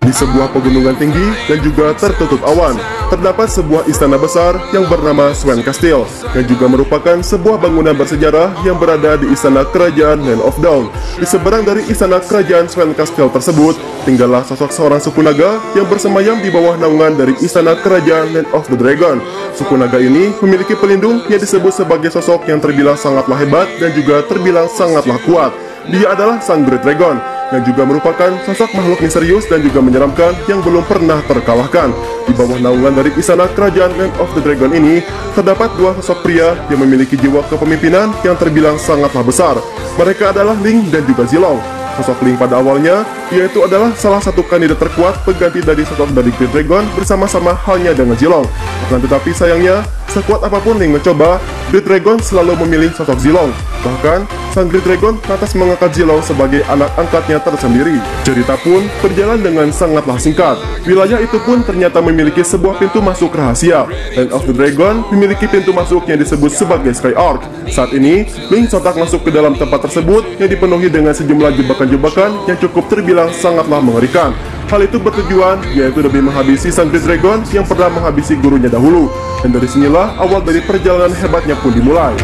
Di sebuah pegunungan tinggi dan juga tertutup awan, terdapat sebuah istana besar yang bernama Sven Castle, yang juga merupakan sebuah bangunan bersejarah yang berada di istana kerajaan Land of Dawn. Di seberang dari istana kerajaan Sven Castle tersebut, tinggallah sosok seorang suku naga yang bersemayam di bawah naungan dari istana kerajaan Land of the Dragon. Suku naga ini memiliki pelindung yang disebut sebagai sosok yang terbilang sangatlah hebat dan juga terbilang sangatlah kuat. Dia adalah Sang Great Dragon, yang juga merupakan sosok makhluk misterius dan juga menyeramkan yang belum pernah terkalahkan. Di bawah naungan dari istana kerajaan Land of the Dragon ini, terdapat dua sosok pria yang memiliki jiwa kepemimpinan yang terbilang sangatlah besar. Mereka adalah Ling dan juga Zilong. Sosok Ling pada awalnya, yaitu adalah salah satu kandidat terkuat pengganti dari sosok dari Great Dragon bersama-sama halnya dengan Zilong. Akan tetapi sayangnya, sekuat apapun Ling mencoba, Great Dragon selalu memilih sosok Zilong. Bahkan, Sang Great Dragon lantas mengangkat Zilong sebagai anak angkatnya tersendiri. Cerita pun berjalan dengan sangatlah singkat. Wilayah itu pun ternyata memiliki sebuah pintu masuk rahasia. Land of the Dragon memiliki pintu masuk yang disebut sebagai Sky Arc. Saat ini, Ling sontak masuk ke dalam tempat tersebut yang dipenuhi dengan sejumlah jebakan-jebakan yang cukup terbilang sangatlah mengerikan. Hal itu bertujuan yaitu demi menghabisi Sang Great Dragon yang pernah menghabisi gurunya dahulu. Dan dari sinilah awal dari perjalanan hebatnya pun dimulai.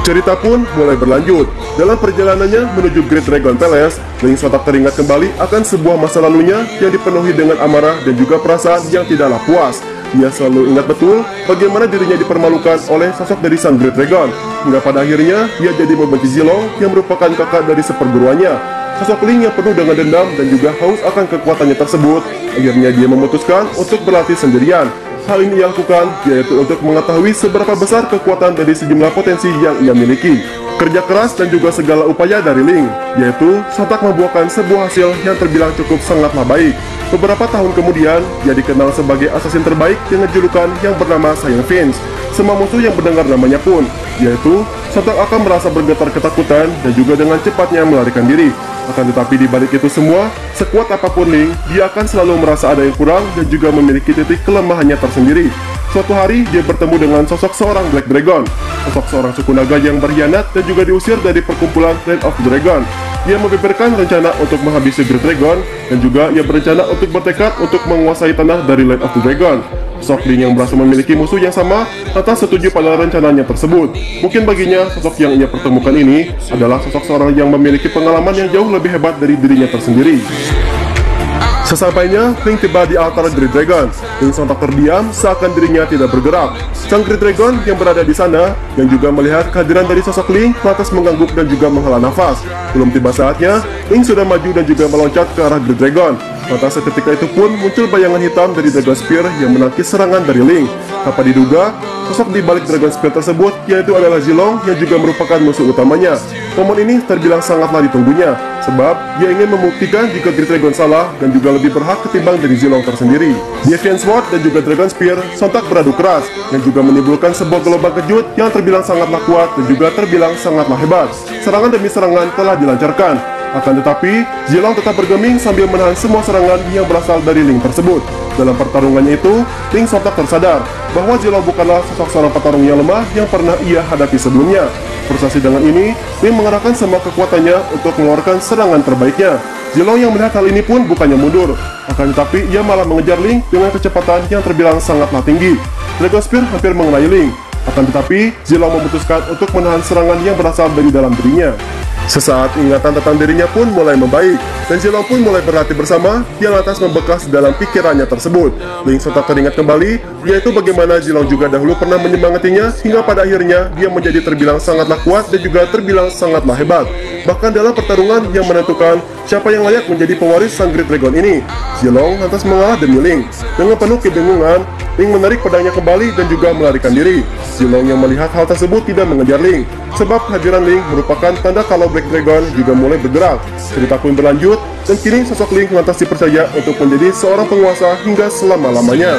Cerita pun mulai berlanjut. Dalam perjalanannya menuju Great Dragon Palace, Ling sontak teringat kembali akan sebuah masa lalunya yang dipenuhi dengan amarah dan juga perasaan yang tidaklah puas. Dia selalu ingat betul bagaimana dirinya dipermalukan oleh sosok dari Sang Great Dragon, hingga pada akhirnya dia jadi membenci Zilong yang merupakan kakak dari seperguruannya. Sosok Ling yang penuh dengan dendam dan juga haus akan kekuatannya tersebut, akhirnya dia memutuskan untuk berlatih sendirian. Hal ini ia lakukan yaitu untuk mengetahui seberapa besar kekuatan dari sejumlah potensi yang ia miliki. Kerja keras dan juga segala upaya dari Ling, yaitu sontak membuahkan sebuah hasil yang terbilang cukup sangatlah baik. Beberapa tahun kemudian, dia dikenal sebagai assassin terbaik dengan julukan yang bernama Saiyan Vince. Semua musuh yang mendengar namanya pun, yaitu sontak akan merasa bergetar ketakutan dan juga dengan cepatnya melarikan diri. Akan tetapi di balik itu semua, sekuat apapun Ling, dia akan selalu merasa ada yang kurang dan juga memiliki titik kelemahannya tersendiri. Suatu hari, dia bertemu dengan sosok seorang Black Dragon, sosok seorang suku naga yang berkhianat dan juga diusir dari perkumpulan Land of the Dragon. Ia membeberkan rencana untuk menghabisi Great Dragon, dan juga ia berencana untuk bertekad untuk menguasai tanah dari Land of the Dragon. Sosok Ling yang merasa memiliki musuh yang sama, lantas setuju pada rencananya tersebut. Mungkin baginya, sosok yang ia pertemukan ini adalah sosok seorang yang memiliki pengalaman yang jauh lebih hebat dari dirinya tersendiri. Sesampainya, Ling tiba di altar Great Dragon. Ling sontak terdiam seakan dirinya tidak bergerak. Sang Great Dragon yang berada di sana, yang juga melihat kehadiran dari sosok Ling, lantas mengangguk dan juga menghela nafas. Belum tiba saatnya, Ling sudah maju dan juga meloncat ke arah Great Dragon. Lantas seketika itu pun muncul bayangan hitam dari Dragon Spear yang menangkis serangan dari Ling. Tanpa diduga, sosok di balik Dragon Spear tersebut yaitu adalah Zilong yang juga merupakan musuh utamanya. Momen ini terbilang sangatlah ditunggunya, sebab dia ingin membuktikan jika Great Dragon salah dan juga lebih berhak ketimbang dari Zilong tersendiri. Defiant Sword dan juga Dragon Spear sontak beradu keras, yang juga menimbulkan sebuah gelombang kejut yang terbilang sangatlah kuat dan juga terbilang sangatlah hebat. Serangan demi serangan telah dilancarkan. Akan tetapi, Zilong tetap bergeming sambil menahan semua serangan yang berasal dari Ling tersebut. Dalam pertarungannya itu, Ling sontak tersadar bahwa Zilong bukanlah sosok seorang petarung yang lemah yang pernah ia hadapi sebelumnya. Frustasi dengan ini, Ling mengerahkan semua kekuatannya untuk mengeluarkan serangan terbaiknya. Zilong yang melihat hal ini pun bukannya mundur, akan tetapi ia malah mengejar Ling dengan kecepatan yang terbilang sangatlah tinggi. Dragon Spear hampir mengenai Ling, akan tetapi Zilong memutuskan untuk menahan serangan yang berasal dari dalam dirinya. Sesaat ingatan tentang dirinya pun mulai membaik, dan Zilong pun mulai berlatih bersama yang lantas membekas dalam pikirannya tersebut. Ling sontak teringat kembali, yaitu bagaimana Zilong juga dahulu pernah menyemangatinya hingga pada akhirnya dia menjadi terbilang sangatlah kuat dan juga terbilang sangatlah hebat. Bahkan dalam pertarungan yang menentukan siapa yang layak menjadi pewaris Sang Great Dragon ini, Zilong lantas mengalah demi Ling. Dengan penuh kebingungan, Ling menarik pedangnya kembali dan juga melarikan diri. Zilong yang melihat hal tersebut tidak mengejar Ling, sebab kehadiran Ling merupakan tanda kalau Black Dragon juga mulai bergerak. Cerita pun berlanjut, dan kini sosok Ling lantas dipercaya untuk menjadi seorang penguasa hingga selama-lamanya.